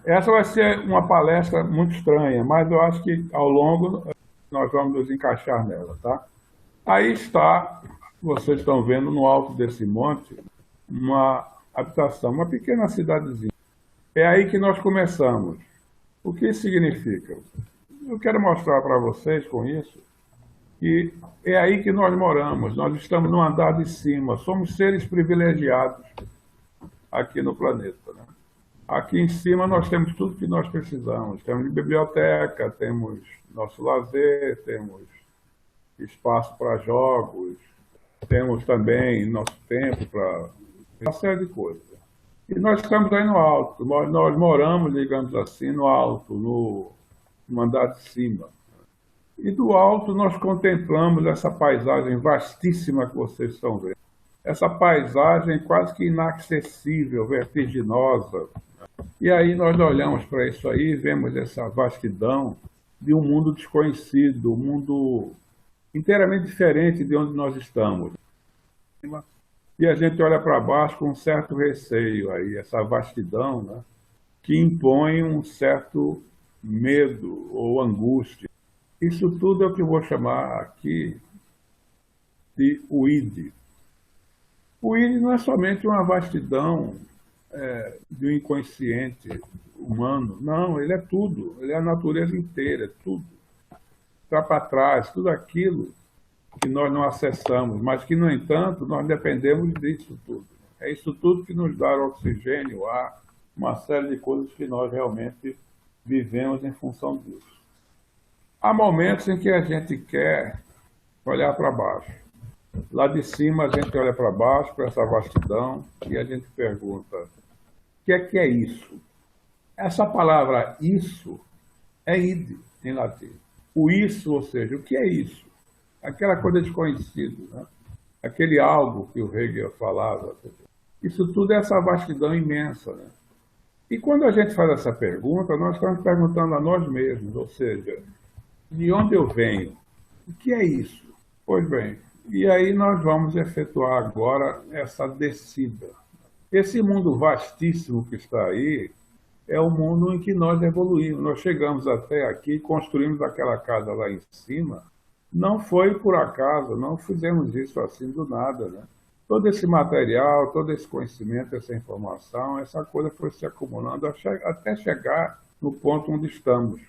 Essa vai ser uma palestra muito estranha, mas eu acho que ao longo nós vamos nos encaixar nela, tá? Aí está, vocês estão vendo no alto desse monte, uma habitação, uma pequena cidadezinha. É aí que nós começamos. O que isso significa? Eu quero mostrar para vocês com isso que é aí que nós moramos. Nós estamos no andar de cima, somos seres privilegiados aqui no planeta, né? Aqui em cima nós temos tudo que nós precisamos. Temos biblioteca, temos nosso lazer, temos espaço para jogos, temos também nosso tempo para uma série de coisas. E nós estamos aí no alto, nós moramos, digamos assim, no alto, no andar de cima. E do alto nós contemplamos essa paisagem vastíssima que vocês estão vendo. Essa paisagem quase que inacessível, vertiginosa. E aí nós olhamos para isso aí e vemos essa vastidão de um mundo desconhecido, um mundo inteiramente diferente de onde nós estamos. E a gente olha para baixo com um certo receio aí, essa vastidão, né, que impõe um certo medo ou angústia. Isso tudo é o que eu vou chamar aqui de o id. O id não é somente uma vastidão de um inconsciente humano, não, ele é tudo, ele é a natureza inteira, é tudo. Está para trás, tudo aquilo que nós não acessamos, mas que, no entanto, nós dependemos disso tudo. É isso tudo que nos dá oxigênio, ar, uma série de coisas que nós realmente vivemos em função disso. Há momentos em que a gente quer olhar para baixo. Lá de cima a gente olha para baixo, para essa vastidão, e a gente pergunta, o que é isso? Essa palavra isso é id, em latim. O isso, ou seja, o que é isso? Aquela coisa desconhecida, né? Aquele algo que o Hegel falava. Isso tudo é essa vastidão imensa, né? E quando a gente faz essa pergunta, nós estamos perguntando a nós mesmos, ou seja, de onde eu venho? O que é isso? Pois bem, e aí nós vamos efetuar agora essa descida. Esse mundo vastíssimo que está aí é o mundo em que nós evoluímos. Nós chegamos até aqui, construímos aquela casa lá em cima. Não foi por acaso, não fizemos isso assim do nada, né? Todo esse material, todo esse conhecimento, essa informação, essa coisa foi se acumulando até chegar no ponto onde estamos.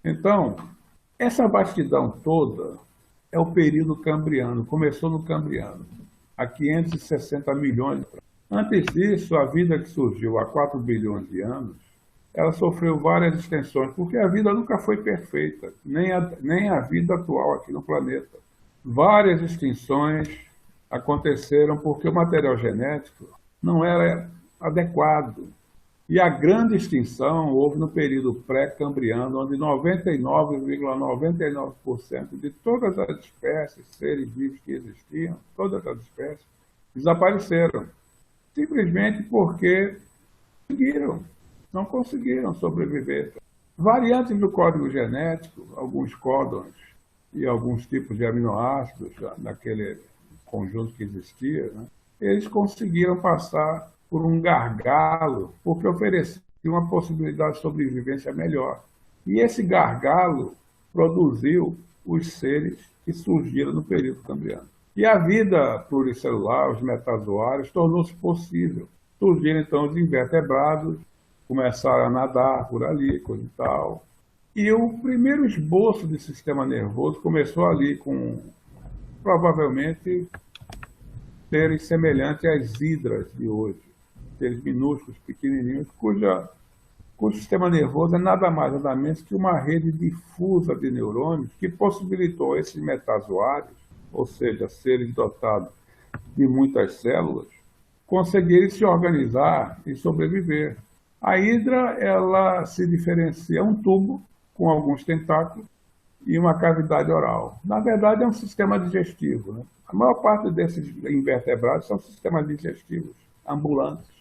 Então, essa vastidão toda é o período cambriano, começou no Cambriano, há 560 milhões de anos. Antes disso, a vida que surgiu há 4 bilhões de anos, ela sofreu várias extensões, porque a vida nunca foi perfeita, nem a vida atual aqui no planeta. Várias extinções aconteceram porque o material genético não era adequado. E a grande extinção houve no período pré-cambriano, onde 99,99% de todas as espécies, seres vivos que existiam, todas as espécies, desapareceram. Simplesmente porque não conseguiram sobreviver. Variantes do código genético, alguns códons e alguns tipos de aminoácidos naquele conjunto que existia, né, eles conseguiram passar por um gargalo, porque oferecia uma possibilidade de sobrevivência melhor. E esse gargalo produziu os seres que surgiram no período cambriano. E a vida pluricelular, os metazoários, tornou-se possível. Surgiram então os invertebrados, começaram a nadar por ali, coisa e tal. E o primeiro esboço de sistema nervoso começou ali com, provavelmente, seres semelhantes às hidras de hoje, seres minúsculos, pequenininhos, cujo sistema nervoso é nada mais, nada menos que uma rede difusa de neurônios que possibilitou esses metazoários, ou seja, seres dotados de muitas células, conseguirem se organizar e sobreviver. A hidra, ela se diferencia, é um tubo com alguns tentáculos e uma cavidade oral. Na verdade, é um sistema digestivo, né? A maior parte desses invertebrados são sistemas digestivos ambulantes.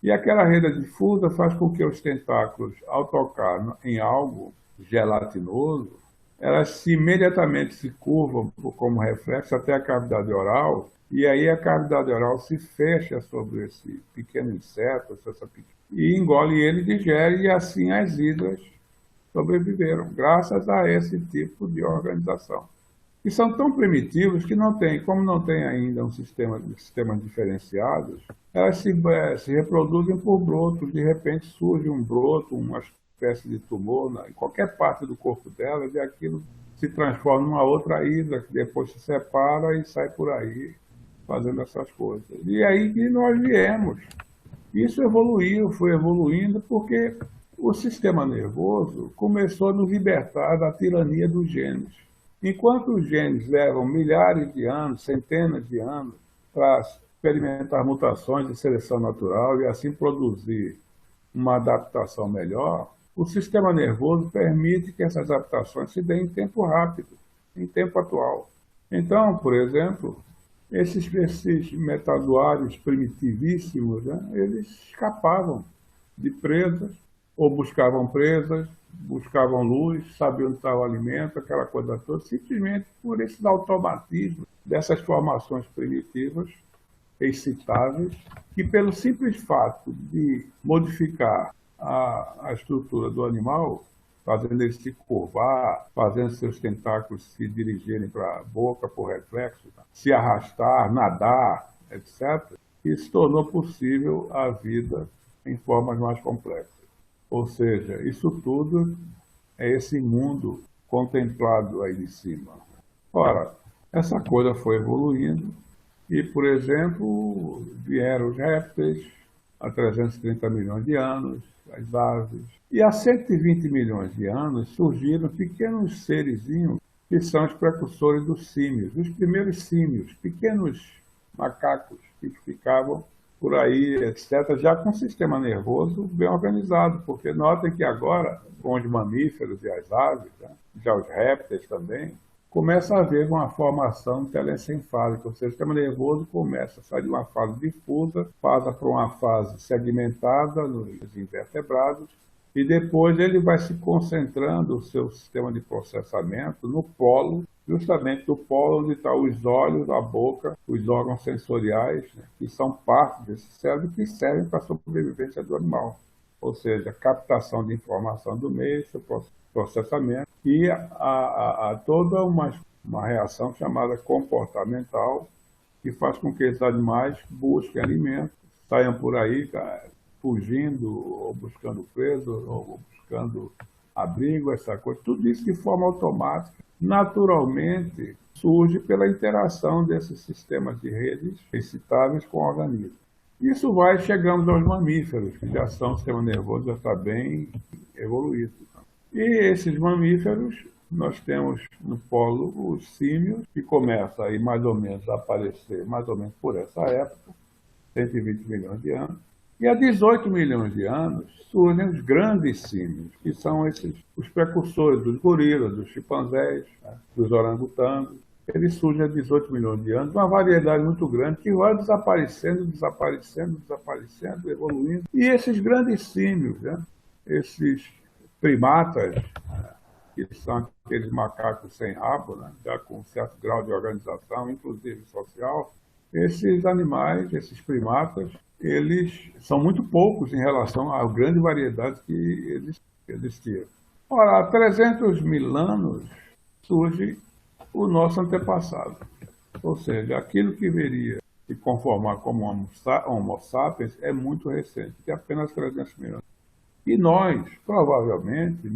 E aquela rede difusa faz com que os tentáculos, ao tocar em algo gelatinoso, elas imediatamente se curvam como reflexo até a cavidade oral E aí a cavidade oral se fecha sobre esse pequeno inseto, e engole ele, digere, e assim as hidras sobreviveram, graças a esse tipo de organização. E são tão primitivos que não tem, como não tem ainda um sistemas diferenciados, elas se reproduzem por brotos. De repente surge um broto, uma espécie de tumor em qualquer parte do corpo delas, e aquilo se transforma numa outra hidra, que depois se separa e sai por aí fazendo essas coisas. E aí que nós viemos. Isso evoluiu, foi evoluindo, porque o sistema nervoso começou a nos libertar da tirania dos genes. Enquanto os genes levam milhares de anos, centenas de anos, para experimentar mutações de seleção natural e assim produzir uma adaptação melhor, o sistema nervoso permite que essas adaptações se deem em tempo rápido, em tempo atual. Então, por exemplo, esses metazoários primitivíssimos, né, eles escapavam de presas, ou buscavam presas, buscavam luz, sabiam onde estava o alimento, aquela coisa toda, simplesmente por esses automatismos dessas formações primitivas, excitáveis, que pelo simples fato de modificar a estrutura do animal, fazendo ele se curvar, fazendo seus tentáculos se dirigirem para a boca por reflexo, se arrastar, nadar, etc., isso tornou possível a vida em formas mais complexas. Ou seja, isso tudo é esse mundo contemplado aí de cima. Ora, essa coisa foi evoluindo e, por exemplo, vieram os répteis há 330 milhões de anos, as aves, e há 120 milhões de anos surgiram pequenos serizinhos que são os precursores dos símios, os primeiros símios, pequenos macacos que ficavam por aí, etc., já com o sistema nervoso bem organizado, porque notem que agora, com os mamíferos e as aves, né, já os répteis também, começa a haver uma formação telencefálica, ou seja, o sistema nervoso começa a sair de uma fase difusa, passa para uma fase segmentada nos invertebrados, e depois ele vai se concentrando o seu sistema de processamento no polo, justamente no polo onde estão os olhos, a boca, os órgãos sensoriais, né, que são parte desse cérebro que servem para a sobrevivência do animal. Ou seja, captação de informação do meio, seu processamento e toda uma reação chamada comportamental que faz com que esses animais busquem alimento, saiam por aí fugindo, ou buscando preso, ou buscando abrigo, essa coisa. Tudo isso de forma automática, naturalmente, surge pela interação desses sistemas de redes excitáveis com o organismo. Isso chegamos aos mamíferos, que já são, o sistema nervoso já está bem evoluído. E esses mamíferos, nós temos no polo os símios, que começam aí mais ou menos a aparecer, mais ou menos por essa época, 120 milhões de anos. E há 18 milhões de anos surgem os grandes símios, que são os precursores dos gorilas, dos chimpanzés, né, dos orangotangos. Eles surgem há 18 milhões de anos, uma variedade muito grande que vai desaparecendo, evoluindo. E esses grandes símios, né, esses primatas, que são aqueles macacos sem rabo, né, já com um certo grau de organização, inclusive social, esses animais, esses primatas, eles são muito poucos em relação à grande variedade que existia. Ora, há 300 mil anos surge o nosso antepassado. Ou seja, aquilo que viria se conformar como Homo sapiens é muito recente, tem apenas 300 mil anos. E nós, provavelmente,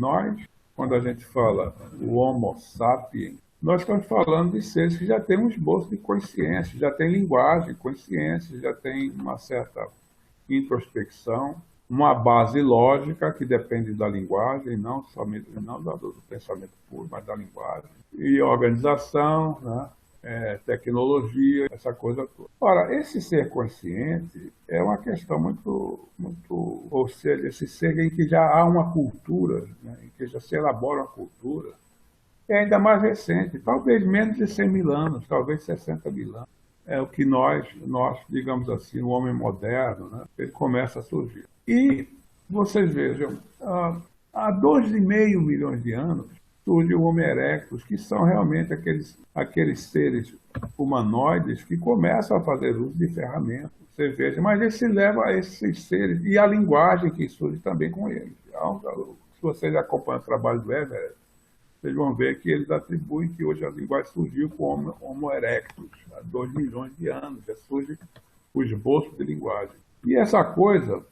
quando a gente fala o Homo sapiens, nós estamos falando de seres que já têm um esboço de consciência, já têm linguagem, consciência, já têm uma certa introspecção, uma base lógica que depende da linguagem, não do pensamento puro, mas da linguagem, e organização, né? Tecnologia, essa coisa toda. Ora, esse ser consciente é uma questão muito, ou seja, esse ser em que já há uma cultura, né? Em que já se elabora uma cultura, é ainda mais recente, talvez menos de 100 mil anos, talvez 60 mil anos. É o que nós, digamos assim, o homem moderno, né? Ele começa a surgir. E vocês vejam, há 2,5 milhões de anos, surge o Homo erectus, que são realmente aqueles seres humanoides que começam a fazer uso de ferramentas. Você veja, mas isso leva a esses seres, e a linguagem que surge também com eles. Se vocês acompanham o trabalho do Everett, vocês vão ver que eles atribuem que hoje a linguagem surgiu com o Homo erectus, há 2 milhões de anos, já surge o esboço de linguagem. E essa coisa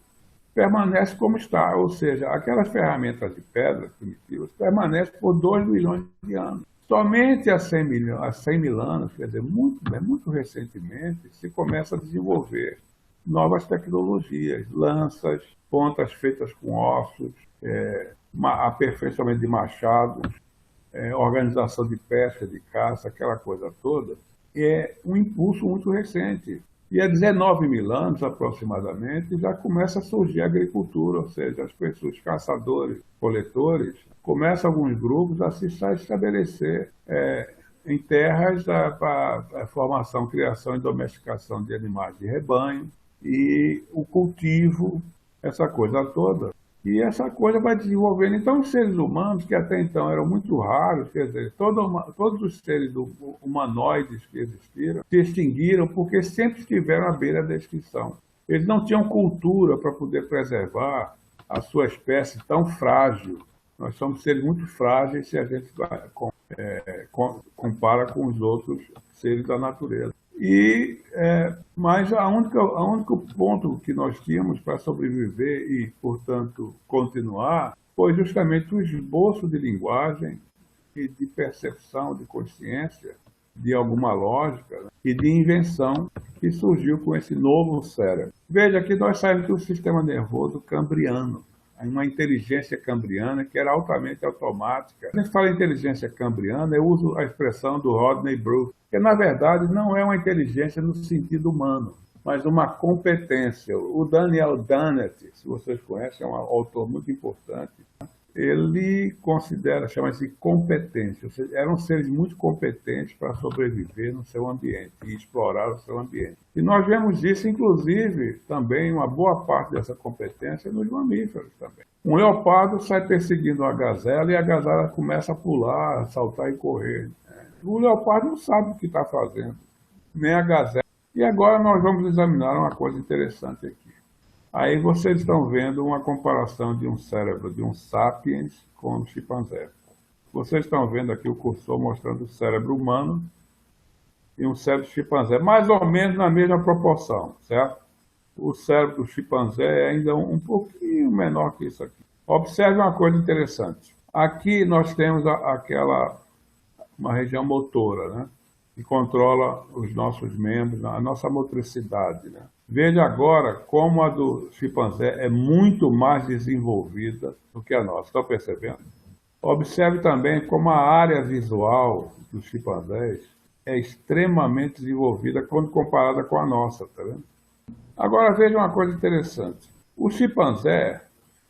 permanece como está, ou seja, aquelas ferramentas de pedra primitivas permanecem por 2 milhões de anos. Somente há 100 mil anos, quer dizer, muito recentemente, se começa a desenvolver novas tecnologias, lanças, pontas feitas com ossos, aperfeiçoamento de machados, organização de pesca, de caça, aquela coisa toda, é um impulso muito recente. E há 19 mil anos, aproximadamente, já começa a surgir a agricultura, ou seja, as pessoas, caçadores, coletores, começam alguns grupos a se estabelecer em terras para a formação, criação e domesticação de animais de rebanho, e o cultivo, essa coisa toda. E essa coisa vai desenvolvendo. Então, os seres humanos, que até então eram muito raros, quer dizer, todos os seres humanoides que existiram, se extinguiram porque sempre estiveram à beira da extinção. Eles não tinham cultura para poder preservar a sua espécie tão frágil. Nós somos seres muito frágeis se a gente compara com os outros seres da natureza. Mas o único ponto que nós tínhamos para sobreviver e, portanto, continuar, foi justamente o esboço de linguagem e de percepção, de consciência, de alguma lógica, né, e de invenção que surgiu com esse novo cérebro. Veja que nós saímos do sistema nervoso cambriano, uma inteligência cambriana que era altamente automática. Quando a gente fala em inteligência cambriana, eu uso a expressão do Rodney Bruce, que na verdade não é uma inteligência no sentido humano, mas uma competência. O Daniel Dennett, se vocês conhecem, é um autor muito importante, ele chama-se competência, ou seja, eram seres muito competentes para sobreviver no seu ambiente e explorar o seu ambiente. E nós vemos isso, inclusive, também, uma boa parte dessa competência nos mamíferos também. Um leopardo sai perseguindo uma gazela e a gazela começa a pular, saltar e correr. O leopardo não sabe o que está fazendo, nem a gazela. E agora nós vamos examinar uma coisa interessante aqui. Aí vocês estão vendo uma comparação de um cérebro de um sapiens com um chimpanzé. Vocês estão vendo aqui o cursor mostrando o cérebro humano e um cérebro de chimpanzé, mais ou menos na mesma proporção, certo? O cérebro do chimpanzé é ainda um pouquinho menor que isso aqui. Observe uma coisa interessante. Aqui nós temos uma região motora, né, que controla os nossos membros, a nossa motricidade, né? Veja agora como a do chimpanzé é muito mais desenvolvida do que a nossa. Estão percebendo? Observe também como a área visual dos chimpanzés é extremamente desenvolvida quando comparada com a nossa, tá vendo? Agora veja uma coisa interessante. O chimpanzé,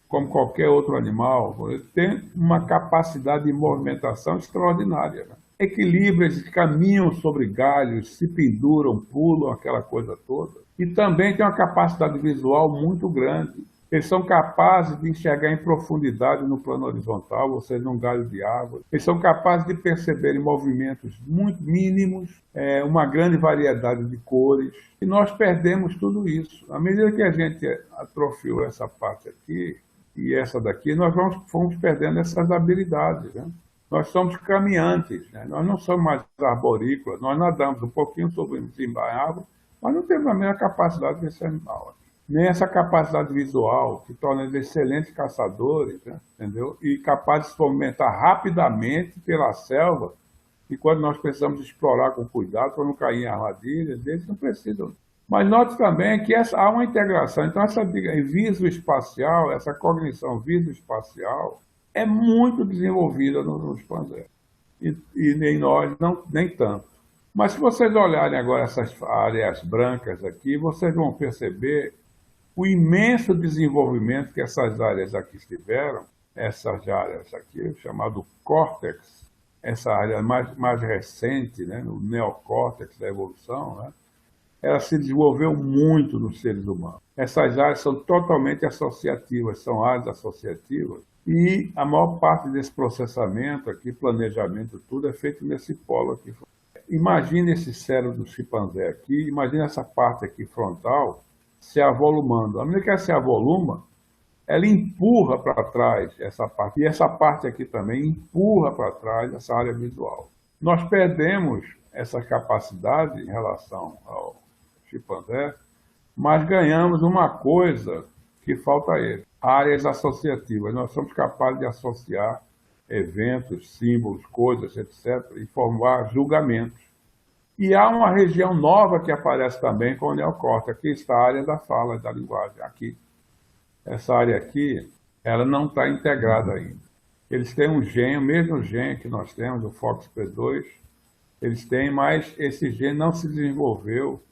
como qualquer outro animal, ele tem uma capacidade de movimentação extraordinária, né? Equilíbrio, eles caminham sobre galhos, se penduram, pulam, aquela coisa toda. E também tem uma capacidade visual muito grande. Eles são capazes de enxergar em profundidade no plano horizontal, ou seja, num galho de árvore. Eles são capazes de perceber em movimentos muito mínimos, uma grande variedade de cores. E nós perdemos tudo isso. À medida que a gente atrofiou essa parte aqui e essa daqui, nós fomos perdendo essas habilidades, né? Nós somos caminhantes, né? Nós não somos mais arborícolas. Nós nadamos um pouquinho, subimos em árvore, mas não temos a mesma capacidade desse animal. Nem essa capacidade visual, que torna eles excelentes caçadores, né? Entendeu? E capazes de se movimentar rapidamente pela selva, e quando nós precisamos explorar com cuidado, para não cair em armadilhas, eles não precisam. Mas note também que há uma integração. Então, essa visoespacial, essa cognição visoespacial, é muito desenvolvida nos chimpanzés. E nem nós, nem tanto. Mas se vocês olharem agora essas áreas brancas aqui, vocês vão perceber o imenso desenvolvimento que essas áreas aqui tiveram, essas áreas aqui, chamado córtex, essa área mais recente, né, no neocórtex da evolução, né, ela se desenvolveu muito nos seres humanos. Essas áreas são totalmente associativas, são áreas associativas, E a maior parte desse processamento aqui, planejamento, tudo é feito nesse polo aqui. Imagine esse cérebro do chimpanzé aqui, imagine essa parte aqui frontal se avolumando. À medida que ela se avoluma, ela empurra para trás essa parte. E essa parte aqui também empurra para trás essa área visual. Nós perdemos essa capacidade em relação ao chimpanzé, mas ganhamos uma coisa que falta a ele: áreas associativas. Nós somos capazes de associar eventos, símbolos, coisas, etc., e formar julgamentos. E há uma região nova que aparece também com o neocórtex. Aqui está a área da fala, da linguagem. Aqui. Essa área aqui, ela não está integrada ainda. Eles têm um gene, o mesmo gene que nós temos, o FOXP2, eles têm, mas esse gene não se desenvolveu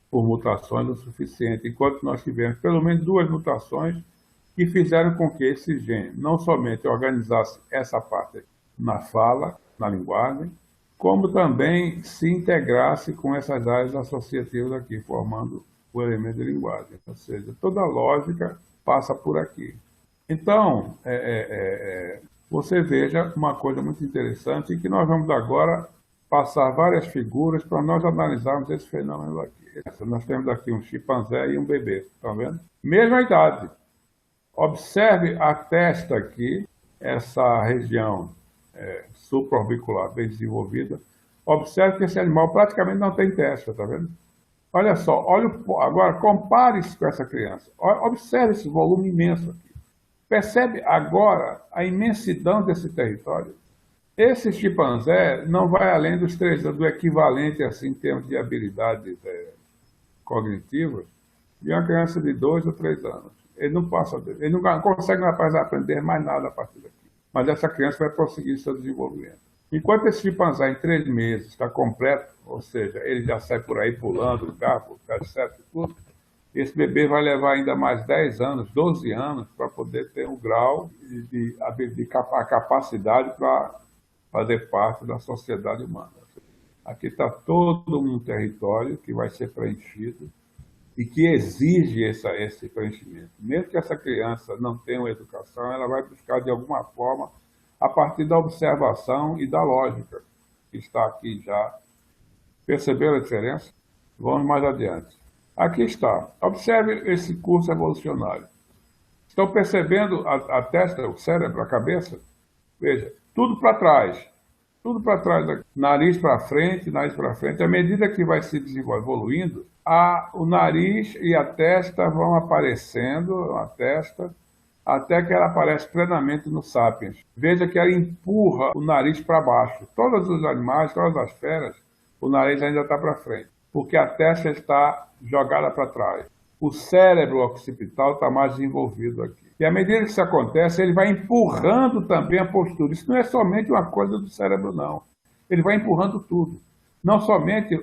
por mutações o suficiente, enquanto nós tivemos pelo menos 2 mutações que fizeram com que esse gene não somente organizasse essa parte na fala, na linguagem, como também se integrasse com essas áreas associativas aqui, formando o elemento de linguagem. Ou seja, toda a lógica passa por aqui. Então, você veja uma coisa muito interessante, que nós vamos agora passar várias figuras para nós analisarmos esse fenômeno aqui. Nós temos aqui um chimpanzé e um bebê, estão vendo? Mesma idade. Observe a testa aqui, essa região supraorbicular bem desenvolvida. Observe que esse animal praticamente não tem testa, está vendo? Olha só, agora compare isso com essa criança. Observe esse volume imenso aqui. Percebe agora a imensidão desse território? Esse chimpanzé não vai além dos 3 anos, do equivalente, assim, em termos de habilidades cognitivas, de uma criança de 2 ou 3 anos. Ele não passa dele. Ele não consegue, rapaz, aprender mais nada a partir daqui. Mas essa criança vai prosseguir seu desenvolvimento. Enquanto esse chimpanzé, em 3 meses, está completo, ou seja, ele já sai por aí pulando, carro, etc., tudo, esse bebê vai levar ainda mais 10 anos, 12 anos, para poder ter um grau a capacidade para fazer parte da sociedade humana. Aqui está todo um território que vai ser preenchido e que exige esse preenchimento. Mesmo que essa criança não tenha uma educação, ela vai buscar de alguma forma, a partir da observação e da lógica, que está aqui já. Perceberam a diferença? Vamos mais adiante. Aqui está. Observe esse curso evolucionário. Estão percebendo a testa, o cérebro, a cabeça? Veja, tudo para trás. Tudo para trás, nariz para frente, nariz para frente. À medida que vai se evoluindo, o nariz e a testa vão aparecendo, a testa, até que ela aparece plenamente no Sapiens. Veja que ela empurra o nariz para baixo. Todos os animais, todas as feras, o nariz ainda está para frente, porque a testa está jogada para trás. O cérebro occipital está mais desenvolvido aqui. E à medida que isso acontece, ele vai empurrando também a postura. Isso não é somente uma coisa do cérebro, não. Ele vai empurrando tudo. Não somente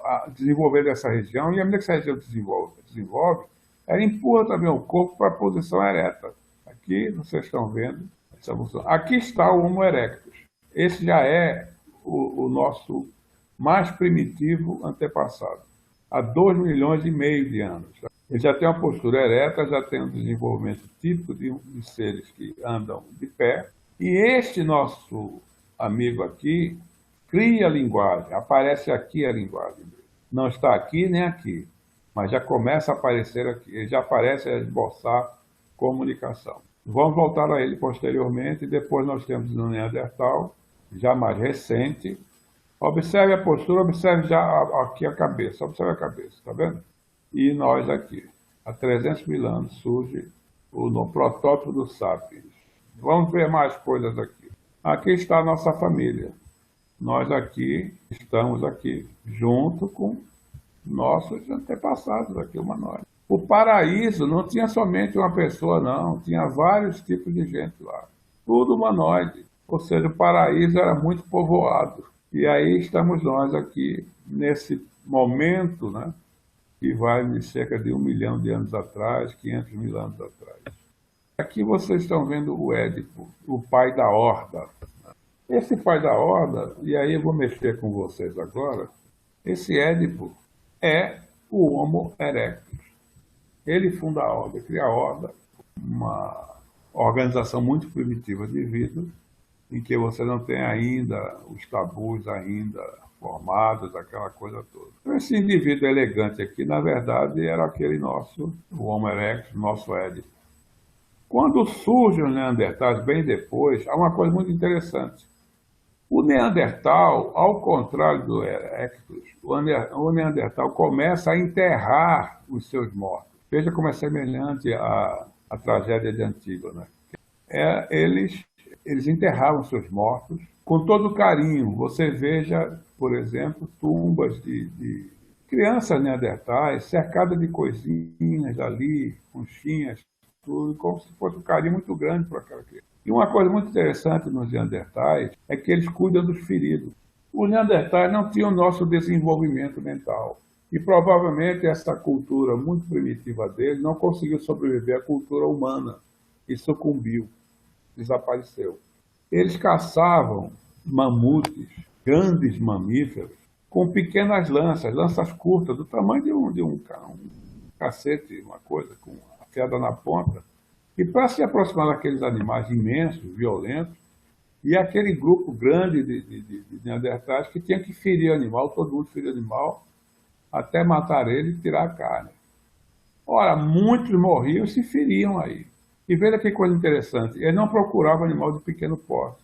a desenvolver essa região, e à medida que essa região desenvolve, ela empurra também o corpo para a posição ereta. Aqui vocês estão vendo essa função. Aqui está o Homo erectus. Esse já é o nosso mais primitivo antepassado, há 2,5 milhões de anos. Ele já tem uma postura ereta, já tem um desenvolvimento típico de seres que andam de pé. E este nosso amigo aqui cria a linguagem, aparece aqui a linguagem. Não está aqui nem aqui, mas já começa a aparecer aqui. Ele já aparece a esboçar comunicação. Vamos voltar a ele posteriormente, e depois nós temos no Neandertal, já mais recente. Observe a postura, observe já aqui a cabeça, observe a cabeça, está vendo? E nós aqui, há 300 mil anos, surge o protótipo do Sapiens. Vamos ver mais coisas aqui. Aqui está a nossa família. Nós aqui, estamos aqui, junto com nossos antepassados aqui, humanoides. O paraíso não tinha somente uma pessoa, não, tinha vários tipos de gente lá. Tudo humanoide, ou seja, o paraíso era muito povoado. E aí estamos nós aqui, nesse momento, né, que vai de cerca de 1 milhão de anos atrás, 500 mil anos atrás. Aqui vocês estão vendo o Édipo, o pai da horda. Esse pai da horda, e aí eu vou mexer com vocês agora, esse Édipo é o Homo erectus. Ele funda a horda, cria a horda, uma organização muito primitiva de vida, em que você não tem ainda os tabus ainda formados, aquela coisa toda. Então, esse indivíduo elegante aqui, na verdade, era aquele nosso, o Homo erectus, nosso Édipo. Quando surgem os Neandertais, bem depois, há uma coisa muito interessante. O Neandertal, ao contrário do Erectus, o Neandertal começa a enterrar os seus mortos. Veja como é semelhante à tragédia de Antígona. Eles enterravam seus mortos com todo carinho. Você veja, por exemplo, tumbas de crianças neandertais cercadas de coisinhas ali, conchinhas, tudo, como se fosse um carinho muito grande para aquela criança. E uma coisa muito interessante nos neandertais é que eles cuidam dos feridos. Os neandertais não tinham o nosso desenvolvimento mental. E provavelmente essa cultura muito primitiva deles não conseguiu sobreviver à cultura humana e sucumbiu, desapareceu. Eles caçavam mamutes, grandes mamíferos, com pequenas lanças curtas, do tamanho de um cacete, uma coisa, com a queda na ponta. E para se aproximar daqueles animais imensos, violentos, e aquele grupo grande de neandertais que tinha que ferir o animal, todo mundo feria o animal, até matar ele e tirar a carne. Ora, muitos morriam e se feriam aí. E veja que coisa interessante, eles não procuravam animal de pequeno porte.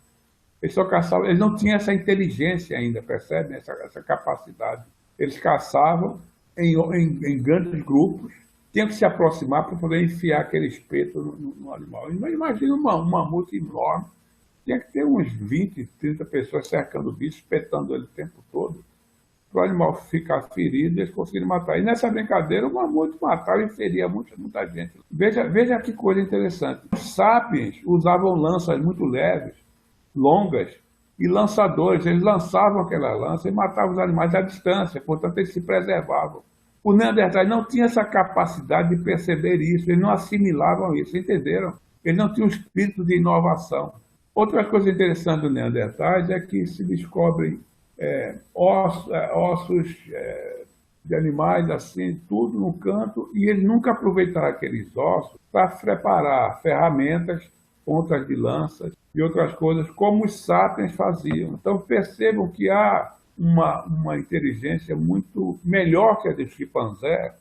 Eles só caçavam, eles não tinham essa inteligência ainda, percebem? Essa capacidade. Eles caçavam em grandes grupos, tinham que se aproximar para poder enfiar aquele espeto no animal. Imagina um mamute enorme, tinha que ter uns 20, 30 pessoas cercando o bicho, espetando ele o tempo todo, para o animal ficar ferido e eles conseguirem matar. E nessa brincadeira, o mamute matava e feria muita gente. Veja que coisa interessante. Os sapiens usavam lanças muito leves, longas, e lançadores. Eles lançavam aquela lança e matavam os animais à distância, portanto eles se preservavam. Os neandertais não tinham essa capacidade de perceber isso, eles não assimilavam isso, entenderam? Eles não tinham o espírito de inovação. Outra coisa interessante dos neandertais é que se descobrem ossos de animais, assim, tudo no canto, e eles nunca aproveitaram aqueles ossos para preparar ferramentas, pontas de lanças e outras coisas, como os sapiens faziam. Então percebam que há uma inteligência muito melhor que a do chimpanzé,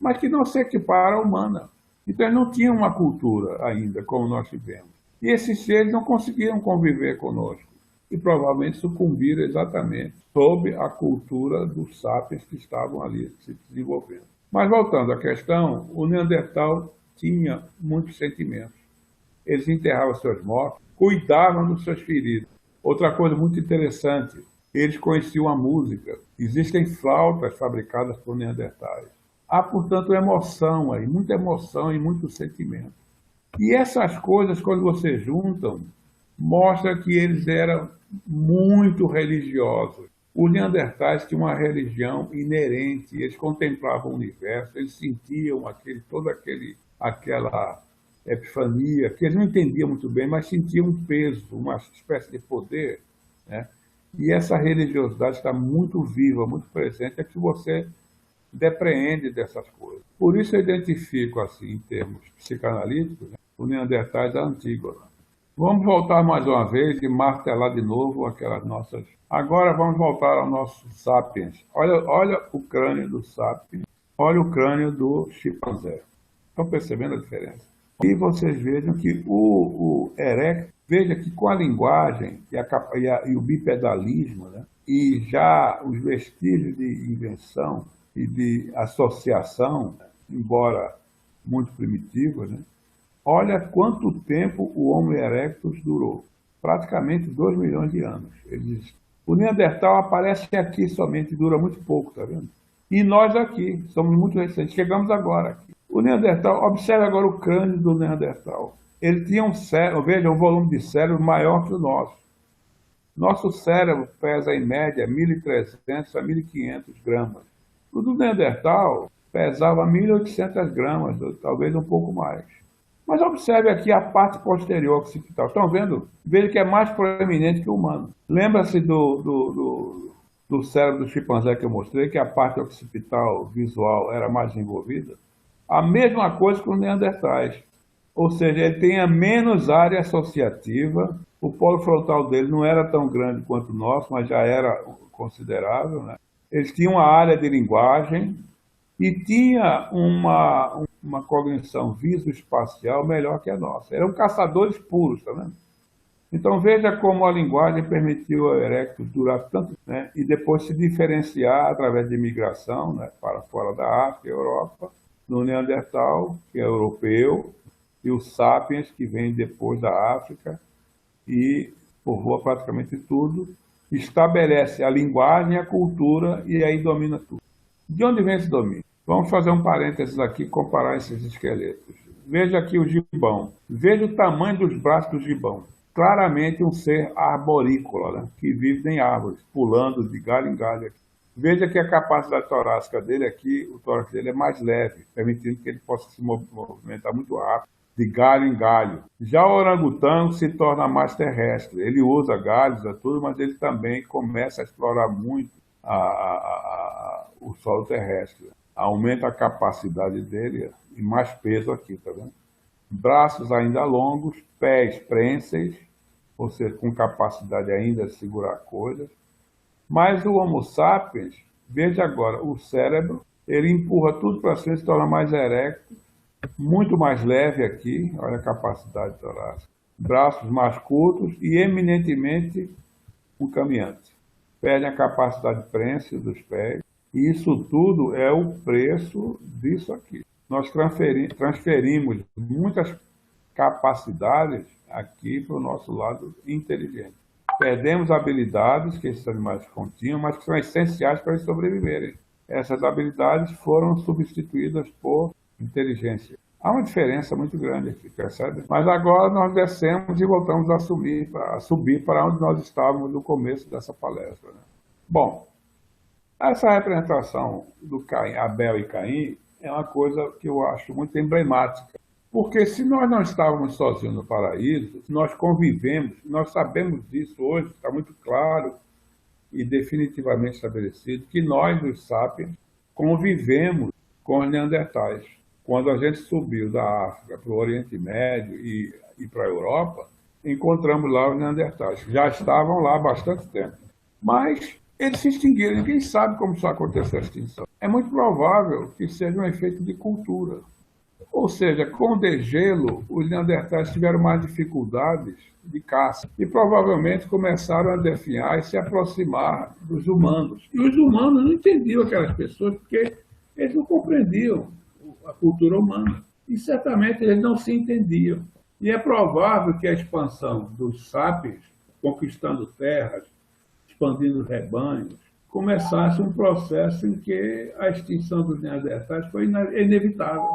mas que não se equipara à humana. Então eles não tinham uma cultura ainda, como nós tivemos. E esses seres não conseguiram conviver conosco. E provavelmente sucumbiram exatamente sob a cultura dos sapiens que estavam ali se desenvolvendo. Mas voltando à questão, o Neandertal tinha muitos sentimentos. Eles enterravam seus mortos, cuidavam dos seus feridos. Outra coisa muito interessante, eles conheciam a música. Existem flautas fabricadas por neandertais. Há, portanto, emoção aí, muita emoção e muito sentimento. E essas coisas, quando você juntam, mostra que eles eram muito religiosos. Os neandertais tinham uma religião inerente, eles contemplavam o universo, eles sentiam aquela epifania, que eles não entendiam muito bem, mas sentiam um peso, uma espécie de poder, né? E essa religiosidade está muito viva, muito presente, é que você depreende dessas coisas. Por isso eu identifico, assim, em termos psicanalíticos, né, o Neandertais da Antígona. Vamos voltar mais uma vez e martelar de novo aquelas nossas... Agora vamos voltar ao nosso Sapiens. Olha o crânio do Sapiens, olha o crânio do chimpanzé. Estão percebendo a diferença? E vocês vejam que o Erectus, veja que com a linguagem e o bipedalismo, né, e já os vestígios de invenção e de associação, embora muito primitivos, né, olha quanto tempo o Homo erectus durou. Praticamente 2 milhões de anos. O Neandertal aparece aqui somente, dura muito pouco, tá vendo? E nós aqui, somos muito recentes, chegamos agora aqui. O Neandertal, observe agora o crânio do Neandertal. Ele tinha um cérebro, veja, um volume de cérebro maior que o nosso. Nosso cérebro pesa em média 1.300 a 1.500 gramas. O do Neandertal pesava 1.800 gramas, talvez um pouco mais. Mas observe aqui a parte posterior occipital. Estão vendo? Veja que é mais proeminente que o humano. Lembra-se do cérebro do chimpanzé que eu mostrei, que a parte occipital visual era mais envolvida? A mesma coisa com os neandertais. ou seja, ele tinha menos área associativa, o polo frontal dele não era tão grande quanto o nosso, mas já era considerável, né? Eles tinham uma área de linguagem e tinha uma cognição visoespacial melhor que a nossa. Eram caçadores puros, tá vendo? Então veja como a linguagem permitiu ao Erectus durar tanto, né? E depois se diferenciar através de migração, né? Para fora da África e Europa, no Neandertal, que é europeu, e o Sapiens, que vem depois da África e povoa praticamente tudo, estabelece a linguagem, a cultura e aí domina tudo. De onde vem esse domínio? Vamos fazer um parênteses aqui e comparar esses esqueletos. Veja aqui o gibão. Veja o tamanho dos braços do gibão. Claramente um ser arborícola, né? Que vive em árvores, pulando de galho em galho. Veja que a capacidade torácica dele aqui, o tórax dele é mais leve, permitindo que ele possa se movimentar muito rápido, de galho em galho. Já o orangotango se torna mais terrestre. Ele usa galhos, tudo, mas ele também começa a explorar muito o solo terrestre. Aumenta a capacidade dele e mais peso aqui, tá vendo? Braços ainda longos, pés prenseis, ou seja, com capacidade ainda de segurar coisas. Mas o Homo sapiens, veja agora, o cérebro, ele empurra tudo para cima, se torna mais erecto, muito mais leve aqui, olha a capacidade torácica. Braços mais curtos e eminentemente um caminhante. Perde a capacidade prense dos pés. E isso tudo é o preço disso aqui. Nós transferimos muitas capacidades aqui para o nosso lado inteligente. Perdemos habilidades que esses animais continham, mas que são essenciais para eles sobreviverem. Essas habilidades foram substituídas por inteligência. Há uma diferença muito grande aqui, percebe? Mas agora nós descemos e voltamos a subir para onde nós estávamos no começo dessa palestra, né? Bom, essa representação do Caim, Abel e Caim é uma coisa que eu acho muito emblemática. Porque se nós não estávamos sozinhos no paraíso, se nós convivemos, nós sabemos disso hoje, está muito claro e definitivamente estabelecido, que nós, os sapiens, convivemos com os neandertais. Quando a gente subiu da África para o Oriente Médio e para a Europa, encontramos lá os neandertais. Já estavam lá há bastante tempo. Mas eles se extinguiram. Ninguém sabe como isso aconteceu, a extinção. É muito provável que seja um efeito de cultura. Ou seja, com o degelo, os neandertais tiveram mais dificuldades de caça e provavelmente começaram a definhar e se aproximar dos humanos. E os humanos não entendiam aquelas pessoas porque eles não compreendiam a cultura humana. E certamente eles não se entendiam. E é provável que a expansão dos sapiens, conquistando terras, expandindo os rebanhos, começasse um processo em que a extinção dos neandertais foi inevitável.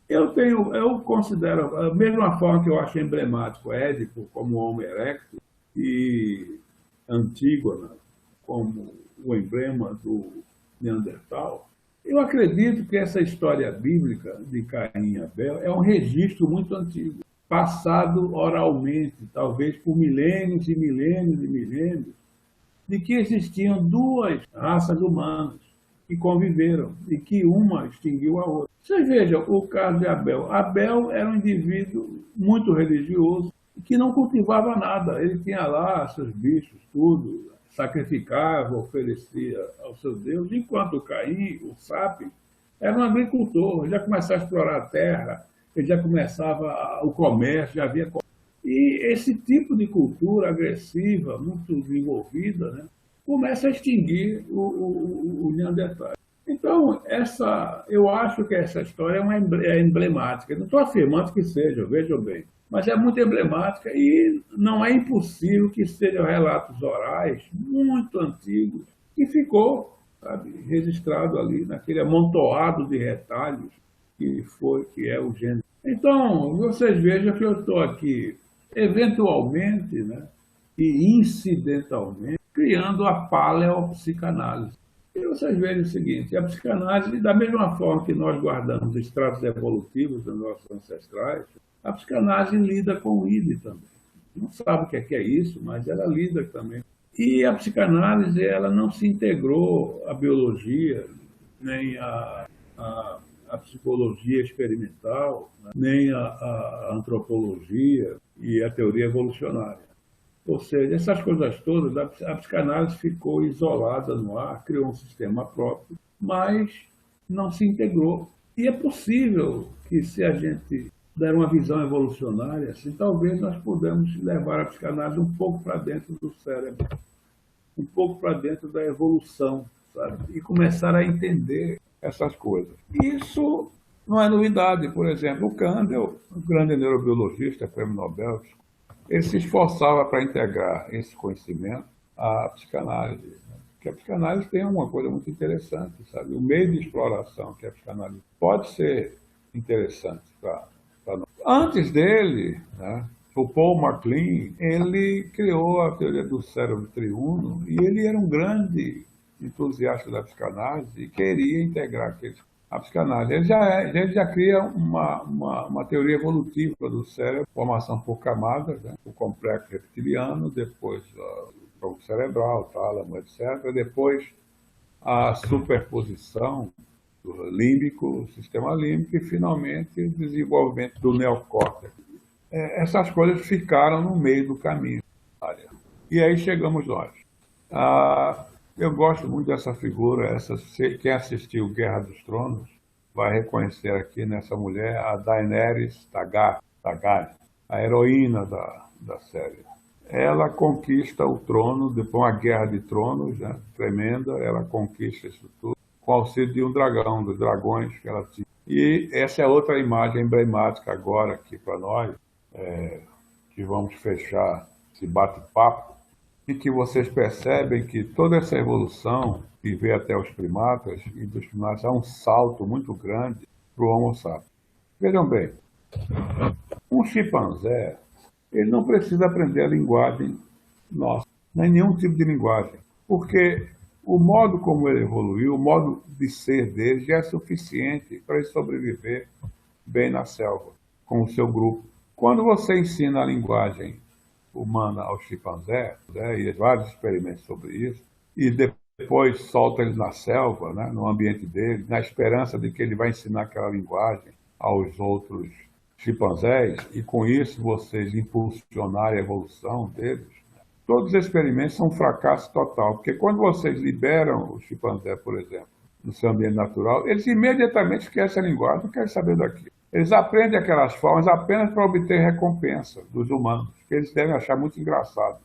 Eu considero, da mesma forma que eu acho emblemático Édipo como Homo erectus e Antígona como o emblema do Neandertal, eu acredito que essa história bíblica de Caim e Abel é um registro muito antigo, passado oralmente, talvez por milênios e milênios e milênios, de que existiam duas raças humanas que conviveram e que uma extinguiu a outra. Vocês vejam o caso de Abel. Abel era um indivíduo muito religioso que não cultivava nada. Ele tinha lá seus bichos, tudo, sacrificava, oferecia ao seu Deus, enquanto Caim, o sábio, era um agricultor, já começava a explorar a terra, ele já começava o comércio, já havia... E esse tipo de cultura agressiva, muito desenvolvida, né, começa a extinguir o Neandertal. Então, eu acho que essa história é emblemática. Não estou afirmando que seja, vejam bem, mas é muito emblemática e não é impossível que sejam relatos orais muito antigos que ficou, sabe, registrado ali naquele amontoado de retalhos que é o gênero. Então, vocês vejam que eu estou aqui, eventualmente, né, e incidentalmente, criando a paleopsicanálise. E vocês veem o seguinte, a psicanálise, da mesma forma que nós guardamos estratos evolutivos dos nossos ancestrais, a psicanálise lida com o id também. Não sabe o que é isso, mas ela lida também. E a psicanálise, ela não se integrou à biologia, nem à a psicologia experimental, né, nem a antropologia e a teoria evolucionária. Ou seja, essas coisas todas, a psicanálise ficou isolada no ar, criou um sistema próprio, mas não se integrou. E é possível que, se a gente der uma visão evolucionária, assim, talvez nós podemos levar a psicanálise um pouco para dentro do cérebro, um pouco para dentro da evolução, sabe? E começar a entender essas coisas. Isso não é novidade. Por exemplo, o Kandel, um grande neurobiologista, prêmio Nobel, ele se esforçava para integrar esse conhecimento à psicanálise, né? Porque a psicanálise tem uma coisa muito interessante, sabe? O meio de exploração que a psicanálise pode ser interessante para nós. Antes dele, né, o Paul MacLean, ele criou a teoria do cérebro triuno e ele era um grande entusiasta da psicanálise e queria integrar a psicanálise. Ele já cria uma teoria evolutiva do cérebro, formação por camadas, né? O complexo reptiliano, depois o tronco cerebral, tálamo, etc. Depois a superposição do límbico, sistema límbico, e finalmente o desenvolvimento do neocórtex. Essas coisas ficaram no meio do caminho. E aí chegamos nós. Eu gosto muito dessa figura. Quem assistiu Guerra dos Tronos vai reconhecer aqui nessa mulher a Daenerys Targaryen, a heroína da série. Ela conquista o trono, depois uma guerra de tronos, né, tremenda, ela conquista isso tudo, com o auxílio de um dragão, dos dragões que ela tinha. E essa é outra imagem emblemática agora aqui para nós, que vamos fechar esse bate-papo, e que vocês percebem que toda essa evolução que veio até os primatas, e dos primatas há um salto muito grande para o Homo sapiens. Vejam bem, um chimpanzé, ele não precisa aprender a linguagem nossa, nem nenhum tipo de linguagem, porque o modo como ele evoluiu, o modo de ser dele já é suficiente para ele sobreviver bem na selva, com o seu grupo. Quando você ensina a linguagem humana ao chimpanzé, né, e vários experimentos sobre isso, e depois solta ele na selva, né, no ambiente dele, na esperança de que ele vai ensinar aquela linguagem aos outros chimpanzés, e com isso vocês impulsionarem a evolução deles, todos os experimentos são um fracasso total, porque quando vocês liberam o chimpanzé, por exemplo, no seu ambiente natural, eles imediatamente esquecem a linguagem, não querem saber daquilo. Eles aprendem aquelas formas apenas para obter recompensa dos humanos, que eles devem achar muito engraçado.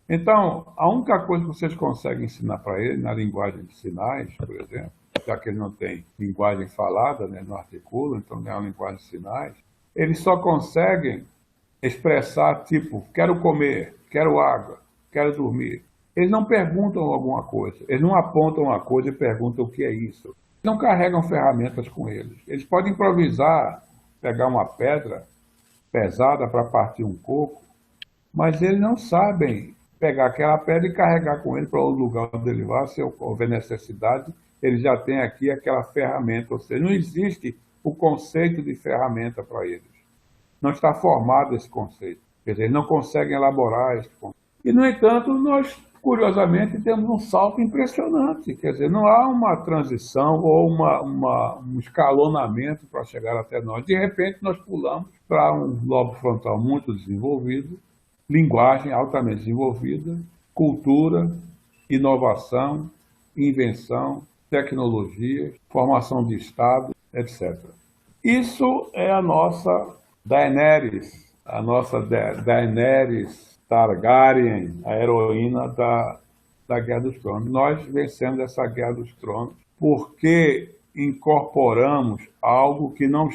Então, a única coisa que vocês conseguem ensinar para ele, na linguagem de sinais, por exemplo, já que ele não tem linguagem falada, né, não articula, então não é uma linguagem de sinais, eles só conseguem expressar, tipo, quero comer, quero água, quero dormir. Eles não perguntam alguma coisa, eles não apontam uma coisa e perguntam o que é isso. Não carregam ferramentas com eles. Eles podem improvisar, pegar uma pedra pesada para partir um coco, mas eles não sabem pegar aquela pedra e carregar com ele para o lugar onde ele vai, se houver necessidade, ele já tem aqui aquela ferramenta. Ou seja, não existe o conceito de ferramenta para eles. Não está formado esse conceito. Quer dizer, eles não conseguem elaborar esse conceito. E, no entanto, nós, curiosamente, temos um salto impressionante. Quer dizer, não há uma transição ou um escalonamento para chegar até nós. De repente, nós pulamos para um lobo frontal muito desenvolvido, linguagem altamente desenvolvida, cultura, inovação, invenção, tecnologia, formação de Estado, etc. Isso é a nossa Daenerys, Daenerys Targaryen, a heroína da Guerra dos Tronos. Nós vencemos essa Guerra dos Tronos porque incorporamos algo que não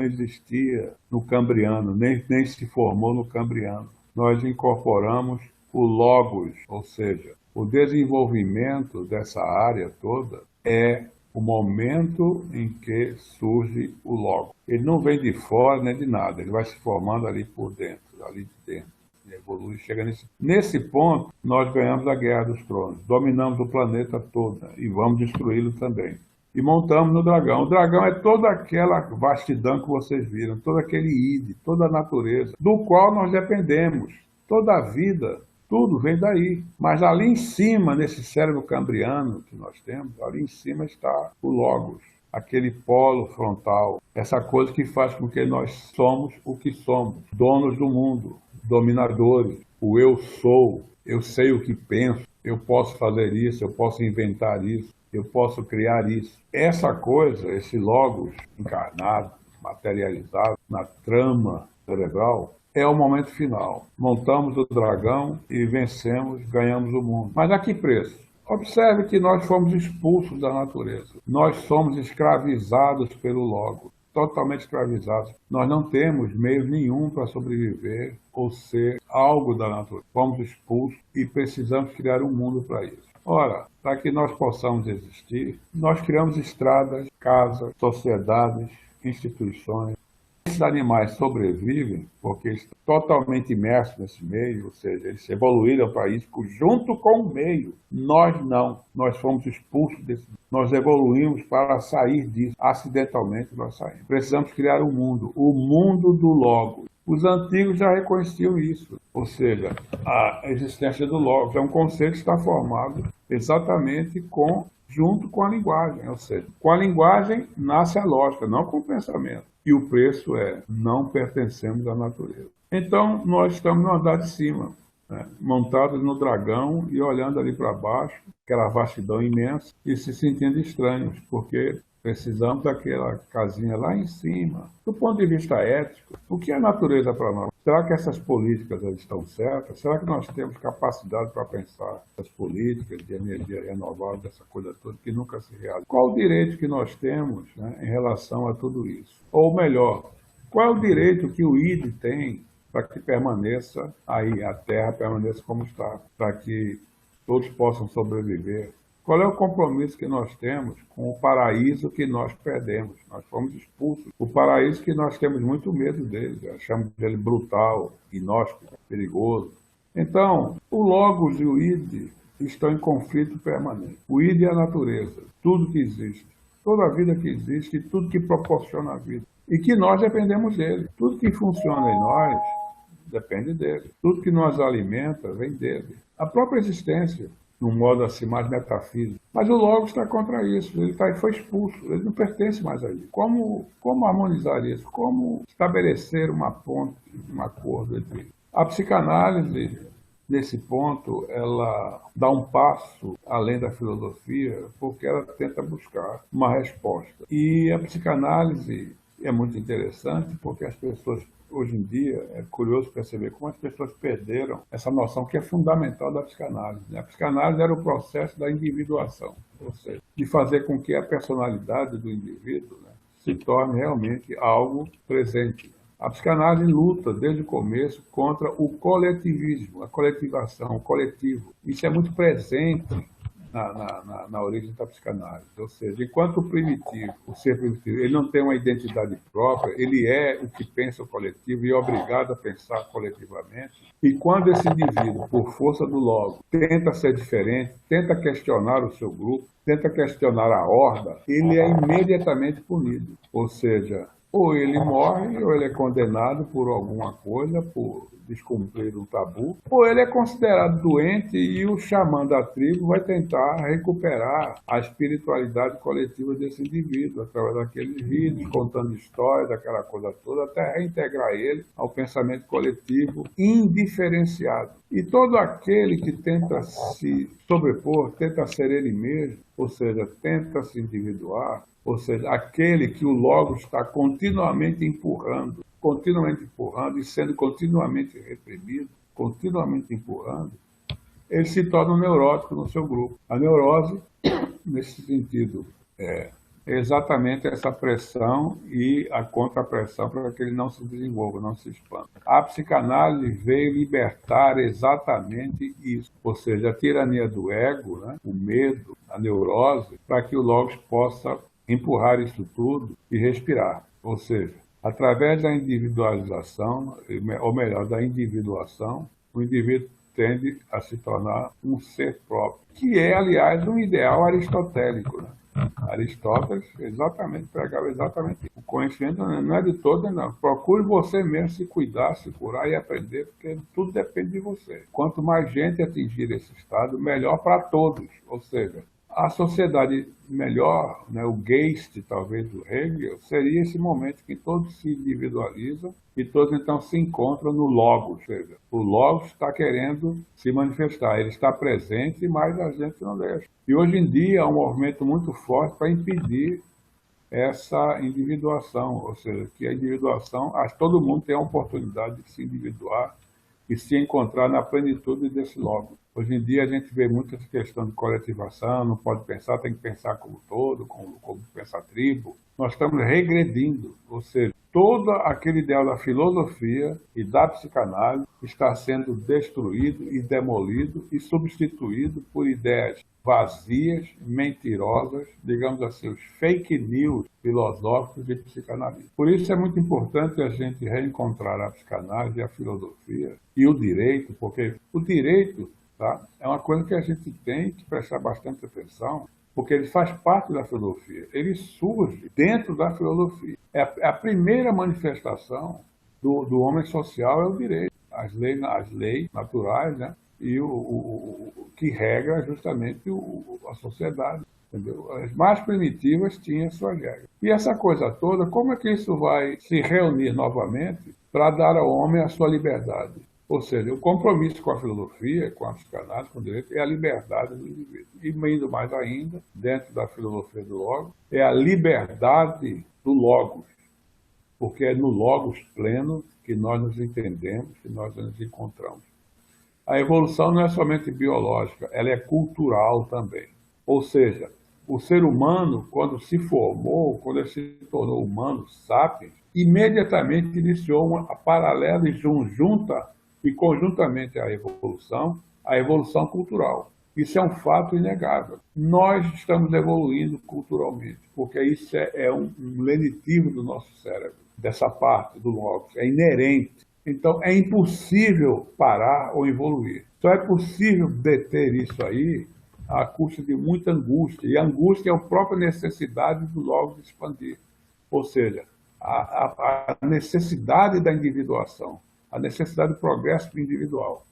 existia no Cambriano, nem se formou no Cambriano. Nós incorporamos o Logos, ou seja, o desenvolvimento dessa área toda é o momento em que surge o Logos. Ele não vem de fora nem de nada, ele vai se formando ali por dentro, ali de dentro. Ele evolui, chega nesse ponto, nós ganhamos a Guerra dos Tronos, dominamos o planeta todo, né, e vamos destruí-lo também. E montamos no dragão. O dragão é toda aquela vastidão que vocês viram, todo aquele id, toda a natureza, do qual nós dependemos. Toda a vida, tudo vem daí. Mas ali em cima, nesse cérebro cambriano que nós temos, ali em cima está o Logos. aquele polo frontal, essa coisa que faz com que nós somos o que somos, donos do mundo, dominadores, o eu sou, eu sei o que penso, eu posso fazer isso, eu posso inventar isso, eu posso criar isso. Essa coisa, esse logos encarnado, materializado na trama cerebral, é o momento final. Montamos o dragão e vencemos, ganhamos o mundo. Mas a que preço? Observe que nós fomos expulsos da natureza. Nós somos escravizados pelo Logos, totalmente escravizados. Nós não temos meio nenhum para sobreviver ou ser algo da natureza. Fomos expulsos e precisamos criar um mundo para isso. Ora, para que nós possamos existir, nós criamos estradas, casas, sociedades, instituições. Esses animais sobrevivem porque estão totalmente imersos nesse meio, ou seja, eles evoluíram para isso junto com o meio. Nós não, nós fomos expulsos desse meio. Nós evoluímos para sair disso, acidentalmente nós saímos. Precisamos criar um mundo, o mundo do Logos. Os antigos já reconheciam isso, ou seja, a existência do Logos é um conceito que está formado exatamente junto com a linguagem, ou seja, com a linguagem nasce a lógica, não com o pensamento. E o preço é, não pertencemos à natureza. Então, nós estamos no andar de cima, né, montados no dragão e olhando ali para baixo, aquela vastidão imensa, e se sentindo estranhos, porque precisamos daquela casinha lá em cima. Do ponto de vista ético, o que é a natureza para nós? Será que essas políticas estão certas? Será que nós temos capacidade para pensar as políticas de energia renovável, dessa coisa toda, que nunca se realiza? Qual o direito que nós temos, né, em relação a tudo isso? Ou melhor, qual é o direito que o ID tem para que permaneça aí, a Terra permaneça como está, para que todos possam sobreviver? Qual é o compromisso que nós temos com o paraíso que nós perdemos? Nós fomos expulsos. O paraíso que nós temos muito medo dele, achamos dele brutal, inóspito, perigoso. Então, o Logos e o ID estão em conflito permanente. O ID é a natureza, tudo que existe, toda a vida que existe, tudo que proporciona a vida. E que nós dependemos dele. Tudo que funciona em nós depende dele. Tudo que nos alimenta vem dele. A própria existência, num modo assim mais metafísico. Mas o Logos está contra isso, ele foi expulso, ele não pertence mais a ele. Como harmonizar isso? Como estabelecer uma ponte, um acordo entre eles? A psicanálise, nesse ponto, ela dá um passo além da filosofia, porque ela tenta buscar uma resposta. E a psicanálise é muito interessante, porque as pessoas, hoje em dia, é curioso perceber como as pessoas perderam essa noção que é fundamental da psicanálise. A psicanálise era o processo da individuação, ou seja, de fazer com que a personalidade do indivíduo, né, se torne realmente algo presente. A psicanálise luta, desde o começo, contra o coletivismo, a coletivação, o coletivo. Isso é muito presente na origem da psicanálise. Ou seja, enquanto o primitivo, o ser primitivo, ele não tem uma identidade própria, ele é o que pensa o coletivo e é obrigado a pensar coletivamente. E quando esse indivíduo, por força do Logos, tenta ser diferente, tenta questionar o seu grupo, tenta questionar a horda, ele é imediatamente punido. Ou seja, ou ele morre, ou ele é condenado por alguma coisa, por descumprir um tabu, ou ele é considerado doente e o xamã da tribo vai tentar recuperar a espiritualidade coletiva desse indivíduo, através daqueles vídeos, contando histórias, daquela coisa toda, até reintegrar ele ao pensamento coletivo indiferenciado. E todo aquele que tenta se sobrepor, tenta ser ele mesmo, ou seja, tenta se individuar, ou seja, aquele que o Logos está continuamente empurrando e sendo continuamente reprimido, continuamente empurrando, ele se torna um neurótico no seu grupo. A neurose, nesse sentido, é exatamente essa pressão e a contrapressão para que ele não se desenvolva, não se expanda. A psicanálise veio libertar exatamente isso, ou seja, a tirania do ego, né, o medo, a neurose, para que o Logos possa empurrar isso tudo e respirar. Ou seja, através da individualização, ou melhor, da individuação, o indivíduo tende a se tornar um ser próprio, que é, aliás, um ideal aristotélico, né? Aristóteles pregava exatamente isso. O conhecimento não é de todos, não. Procure você mesmo se cuidar, se curar e aprender, porque tudo depende de você. Quanto mais gente atingir esse estado, melhor para todos. Ou seja, A sociedade melhor, né, o Geist, talvez, do Hegel, seria esse momento que todos se individualizam e todos então se encontram no Logos. Ou seja, o Logos está querendo se manifestar, ele está presente, mas a gente não deixa. E hoje em dia há um movimento muito forte para impedir essa individuação, ou seja, que a individuação, acho que todo mundo tem a oportunidade de se individuar e se encontrar na plenitude desse logo. Hoje em dia a gente vê muito essa questão de coletivação, não pode pensar, tem que pensar como todo, como pensa a tribo. Nós estamos regredindo, ou seja, todo aquele ideal da filosofia e da psicanálise está sendo destruído e demolido e substituído por ideias vazias, mentirosas, digamos assim, os fake news filosóficos e psicanalistas. Por isso é muito importante a gente reencontrar a psicanálise, a filosofia e o direito, porque o direito, tá, é uma coisa que a gente tem que prestar bastante atenção, porque ele faz parte da filosofia, ele surge dentro da filosofia. A primeira manifestação do homem social é o direito, as leis naturais, né? E o que regra justamente a sociedade. Entendeu? As mais primitivas tinham suas regras. E essa coisa toda, como é que isso vai se reunir novamente para dar ao homem a sua liberdade? Ou seja, o compromisso com a filosofia, com a psicanálise, com o direito, é a liberdade do indivíduo. E indo mais ainda, dentro da filosofia do Logos, é a liberdade do Logos, porque é no Logos pleno que nós nos entendemos, que nós nos encontramos. A evolução não é somente biológica, ela é cultural também. Ou seja, o ser humano, quando se formou, quando ele se tornou humano, sapiens, imediatamente iniciou uma paralela e junta e conjuntamente à evolução, a evolução cultural. Isso é um fato inegável. Nós estamos evoluindo culturalmente, porque isso é um lenitivo do nosso cérebro, dessa parte do logos, é inerente. Então, é impossível parar ou evoluir. Só é possível deter isso aí à custa de muita angústia. E a angústia é a própria necessidade do logos expandir. Ou seja, a necessidade da individuação, a necessidade do progresso individual.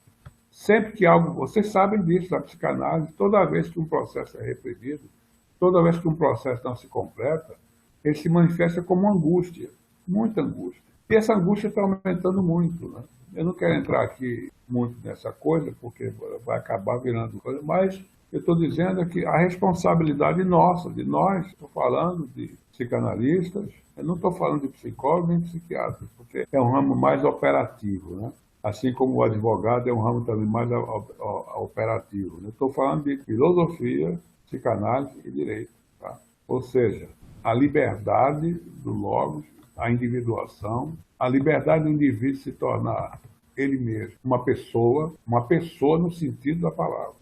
Sempre que algo, vocês sabem disso, da psicanálise, toda vez que um processo é reprimido, toda vez que um processo não se completa, ele se manifesta como angústia, muita angústia. E essa angústia está aumentando muito, né? Eu não quero entrar aqui muito nessa coisa, porque vai acabar virando coisa, mas eu estou dizendo que a responsabilidade nossa, de nós, estou falando de psicanalistas, eu não estou falando de psicólogos nem psiquiatras, porque é um ramo mais operativo, né? Assim como o advogado é um ramo também mais operativo. Eu estou falando de filosofia, psicanálise e direito, tá? Ou seja, a liberdade do logos, a individuação, a liberdade do indivíduo se tornar ele mesmo uma pessoa no sentido da palavra.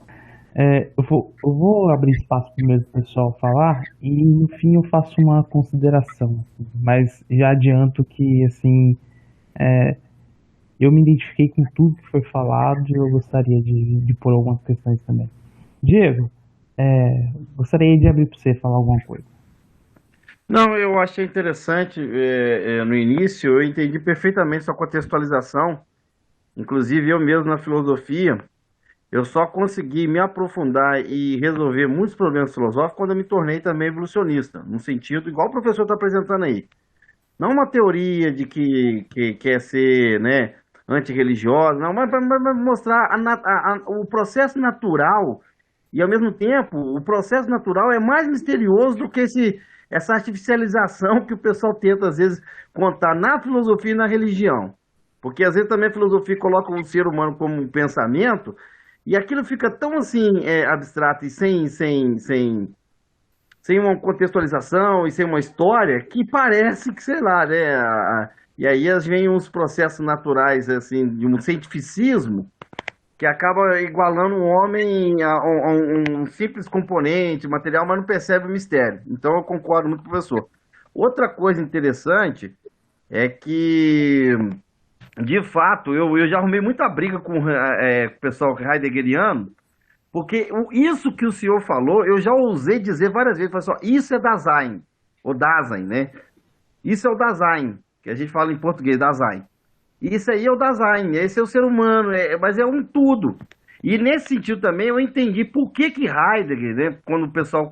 Eu vou abrir espaço primeiro para o pessoal falar e no fim eu faço uma consideração, mas já adianto que assim eu me identifiquei com tudo que foi falado e eu gostaria de pôr algumas questões também. Diego, gostaria de abrir para você falar alguma coisa. Não, eu achei interessante no início, eu entendi perfeitamente sua contextualização. Inclusive, eu mesmo na filosofia, eu só consegui me aprofundar e resolver muitos problemas filosóficos quando eu me tornei também evolucionista, no sentido, igual o professor está apresentando aí. Não uma teoria de que quer ser, né, antirreligiosa, não, mas para mostrar o processo natural e, ao mesmo tempo, o processo natural é mais misterioso do que essa artificialização que o pessoal tenta, às vezes, contar na filosofia e na religião. Porque, às vezes, também a filosofia coloca o ser humano como um pensamento e aquilo fica tão, assim, abstrato e sem uma contextualização e sem uma história que parece que, sei lá, né? E aí vem uns processos naturais, assim, de um cientificismo que acaba igualando o homem a um simples componente material, mas não percebe o mistério. Então eu concordo muito com o professor. Outra coisa interessante é que, de fato, eu já arrumei muita briga com o pessoal heideggeriano, porque isso que o senhor falou, eu já ousei dizer várias vezes, falei assim, ó, isso é Dasein, ou Dasein, né? Isso é o Dasein, que a gente fala em português, Dasein. Isso aí é o Dasein, esse é o ser humano, mas é um tudo. E nesse sentido também eu entendi por que que Heidegger, né, quando o pessoal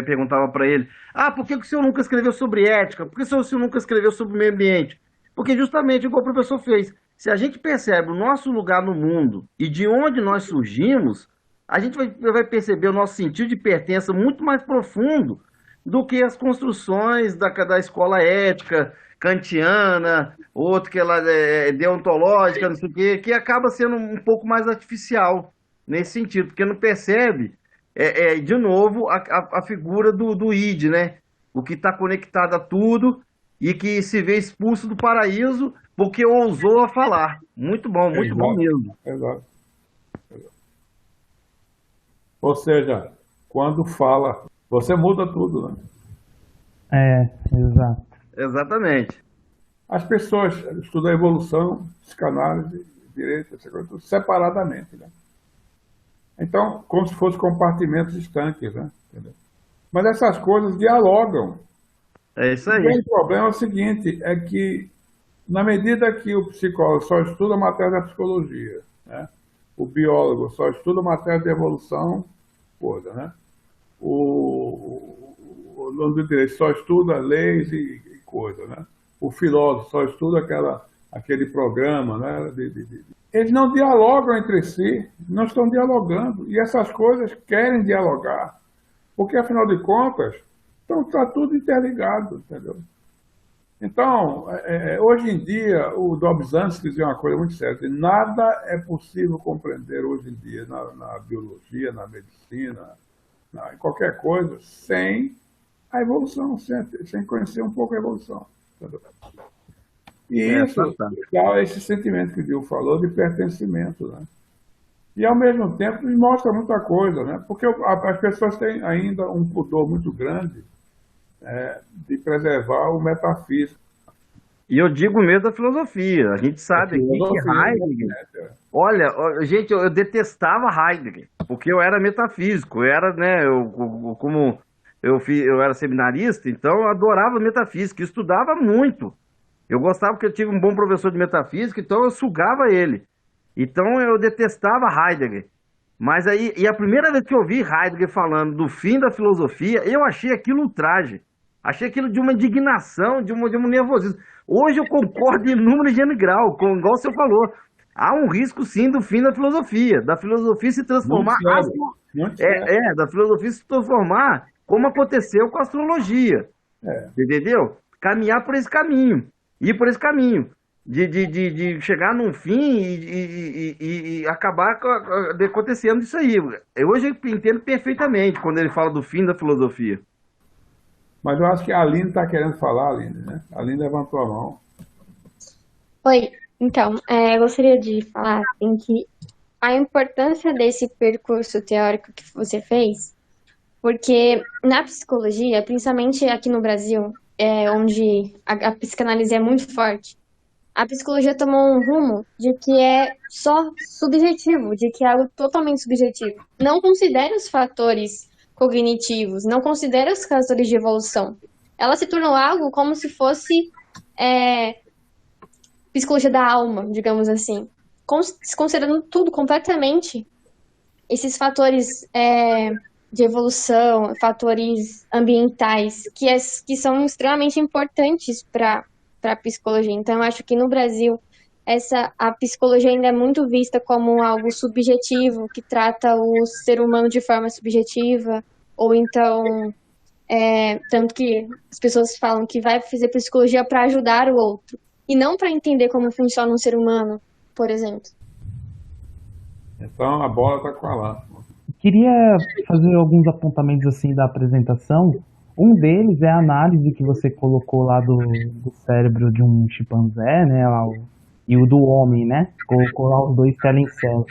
perguntava para ele, por que que o senhor nunca escreveu sobre ética? Por que o senhor nunca escreveu sobre o meio ambiente? Porque justamente igual o professor fez, se a gente percebe o nosso lugar no mundo e de onde nós surgimos, a gente vai perceber o nosso sentido de pertença muito mais profundo do que as construções da escola ética kantiana, outro que ela é deontológica, não sei o quê, que acaba sendo um pouco mais artificial nesse sentido, porque não percebe, de novo, a figura do id, né? O que está conectado a tudo e que se vê expulso do paraíso porque ousou a falar. Muito bom Exato, mesmo. exato. Ou seja, quando fala, você muda tudo, né? Exato. Exatamente. As pessoas estudam a evolução, psicanálise, direito, essa coisa, tudo separadamente, né? Então, como se fossem compartimentos estanques, né? Entendeu? Mas essas coisas dialogam. É isso O aí. grande problema é o seguinte, é que na medida que o psicólogo só estuda a matéria da psicologia, né? O biólogo só estuda a matéria de evolução, coisa, né? O dono do direito só estuda leis e coisa, né? O filósofo só estuda aquele programa, né? Eles não dialogam entre si, não estão dialogando. E essas coisas querem dialogar, porque, afinal de contas, está tudo interligado, entendeu? Então, hoje em dia, o Dobzhansky dizia uma coisa muito certa: nada é possível compreender hoje em dia na biologia, na medicina, em qualquer coisa, sem a evolução, sem conhecer um pouco a evolução. Entendeu? E isso Fantástico. dá esse sentimento que o Gil falou de pertencimento, né? E, ao mesmo tempo, nos mostra muita coisa, né? Porque as pessoas têm ainda um pudor muito grande de preservar o metafísico. E eu digo mesmo da filosofia. A gente A sabe aqui que filosofia, Heidegger. né? Olha, gente, eu detestava Heidegger, porque eu era metafísico, eu era, né, como eu era seminarista, então eu adorava metafísica, estudava muito. Eu gostava porque eu tive um bom professor de metafísica, então eu sugava ele. Então eu detestava Heidegger. Mas aí, e a primeira vez que eu ouvi Heidegger falando do fim da filosofia, eu achei aquilo ultraje. Achei aquilo de uma indignação, de um nervosismo. Hoje eu concordo em número e gênero e grau, igual você falou. Há um risco sim do fim da filosofia se Muito transformar, sério, muito sério. da filosofia se transformar como aconteceu com a astrologia, É. entendeu? Caminhar por esse caminho, ir por esse caminho, de chegar num fim e acabar acontecendo isso aí. Hoje eu entendo perfeitamente quando ele fala do fim da filosofia. Mas eu acho que a Aline está querendo falar, Aline, né? A Aline levantou a mão. Oi, então, eu gostaria de falar assim, que a importância desse percurso teórico que você fez, porque na psicologia, principalmente aqui no Brasil, onde a psicanálise é muito forte, a psicologia tomou um rumo de que é só subjetivo, de que é algo totalmente subjetivo. Não considera os fatores cognitivos, não considera os fatores de evolução. Ela se tornou algo como se fosse psicologia da alma, digamos assim. Considerando tudo completamente, esses fatores de evolução, fatores ambientais, que são extremamente importantes para a psicologia. Então, eu acho que no Brasil, a psicologia ainda é muito vista como algo subjetivo, que trata o ser humano de forma subjetiva, ou então, tanto que as pessoas falam que vai fazer psicologia para ajudar o outro, e não para entender como funciona um ser humano, por exemplo. Então a bola está com a Alan. Queria fazer alguns apontamentos assim da apresentação. Um deles é a análise que você colocou lá do cérebro de um chimpanzé, né, e o do homem, né? Colocou lá os dois telencéfalos.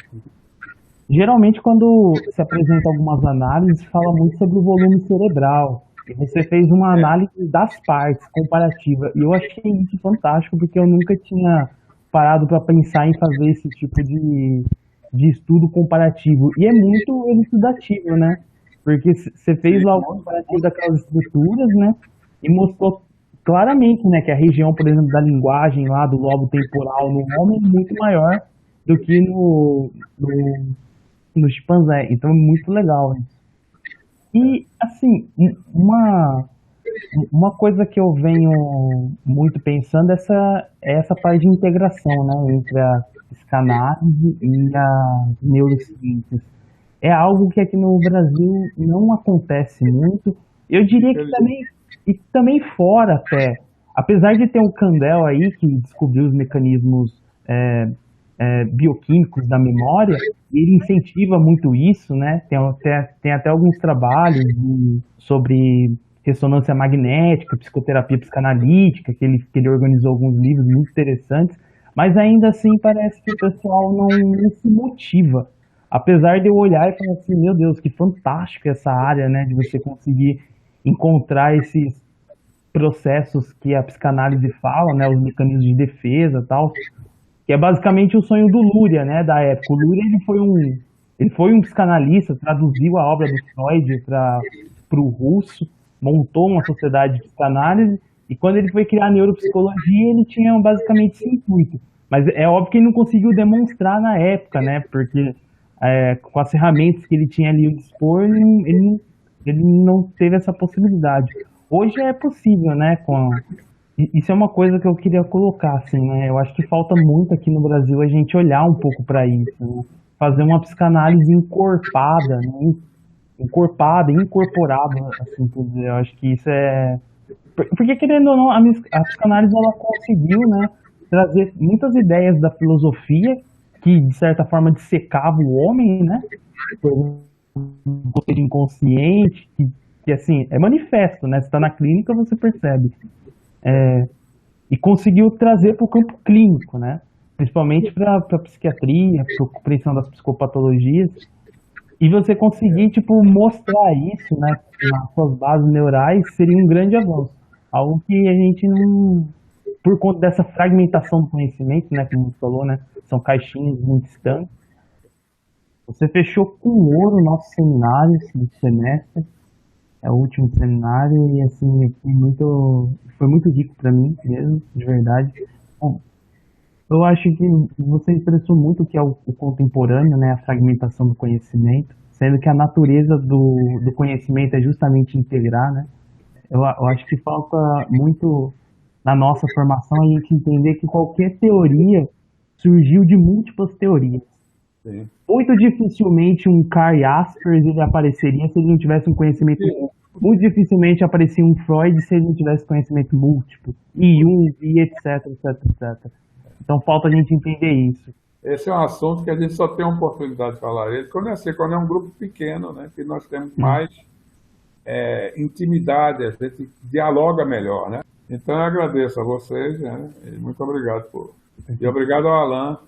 Geralmente, quando se apresenta algumas análises, fala muito sobre o volume cerebral. E você fez uma análise das partes, comparativa. E eu achei isso fantástico, porque eu nunca tinha parado para pensar em fazer esse tipo de estudo comparativo. E é muito elucidativo, né? Porque você fez lá o comparativo daquelas estruturas, né? E mostrou claramente, né, que a região, por exemplo, da linguagem lá, do lobo temporal no homem é muito maior do que no chimpanzé. Então é muito legal isso. E, assim, uma coisa que eu venho muito pensando é essa parte de integração, né, entre a psicanálise e a neurociências. É algo que aqui no Brasil não acontece muito. Eu diria que também fora até. Apesar de ter um Kandel aí que descobriu os mecanismos bioquímicos da memória, ele incentiva muito isso, né? Tem até alguns trabalhos sobre ressonância magnética, psicoterapia psicanalítica, que ele organizou alguns livros muito interessantes, mas ainda assim parece que o pessoal não se motiva. Apesar de eu olhar e falar assim, meu Deus, que fantástico essa área, né? De você conseguir encontrar esses processos que a psicanálise fala, né? Os mecanismos de defesa e tal, que é basicamente o sonho do Luria, né, da época. O Luria ele foi um psicanalista, traduziu a obra do Freud para o russo, montou uma sociedade de psicanálise, e quando ele foi criar a neuropsicologia, ele tinha basicamente esse intuito. Mas é óbvio que ele não conseguiu demonstrar na época, né, porque com as ferramentas que ele tinha ali a dispor, ele não teve essa possibilidade. Hoje é possível, né, isso é uma coisa que eu queria colocar, assim, né? Eu acho que falta muito aqui no Brasil a gente olhar um pouco para isso, né? Fazer uma psicanálise encorpada, né? Incorporada, assim, quer dizer, eu acho que isso é... Porque, querendo ou não, a psicanálise, ela conseguiu, né, trazer muitas ideias da filosofia que, de certa forma, dissecava o homem, né? Por exemplo, o poder inconsciente, que, assim, é manifesto, né? Você está na clínica, você percebe. E conseguiu trazer para o campo clínico, né? Principalmente para a psiquiatria, para a compreensão das psicopatologias, e você conseguir, tipo, mostrar isso, né, nas suas bases neurais, seria um grande avanço. Algo que a gente não, por conta dessa fragmentação do conhecimento, né, como você falou, né, são caixinhas muito distantes. Você fechou com ouro o nosso seminário esse semestre, é o último seminário, e assim, foi muito rico para mim mesmo, de verdade. Bom, eu acho que você expressou muito o que é o contemporâneo, né, a fragmentação do conhecimento, sendo que a natureza do conhecimento é justamente integrar, né? Eu acho que falta muito na nossa formação a gente entender que qualquer teoria surgiu de múltiplas teorias. Sim. Muito dificilmente um Karl Jaspers ele apareceria se ele não tivesse um conhecimento múltiplo. Muito dificilmente aparecia um Freud se ele não tivesse conhecimento múltiplo. E Jung, e etc, etc, etc. Então falta a gente entender isso. Esse é um assunto que a gente só tem a oportunidade de falar ele quando é um grupo pequeno, né, que nós temos mais intimidade, a gente dialoga melhor, né? Então eu agradeço a vocês, né, e muito obrigado e obrigado ao Alan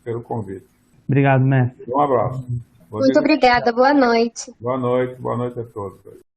pelo convite. Obrigado, mestre. Um abraço. Muito obrigada, boa noite. Boa noite a todos.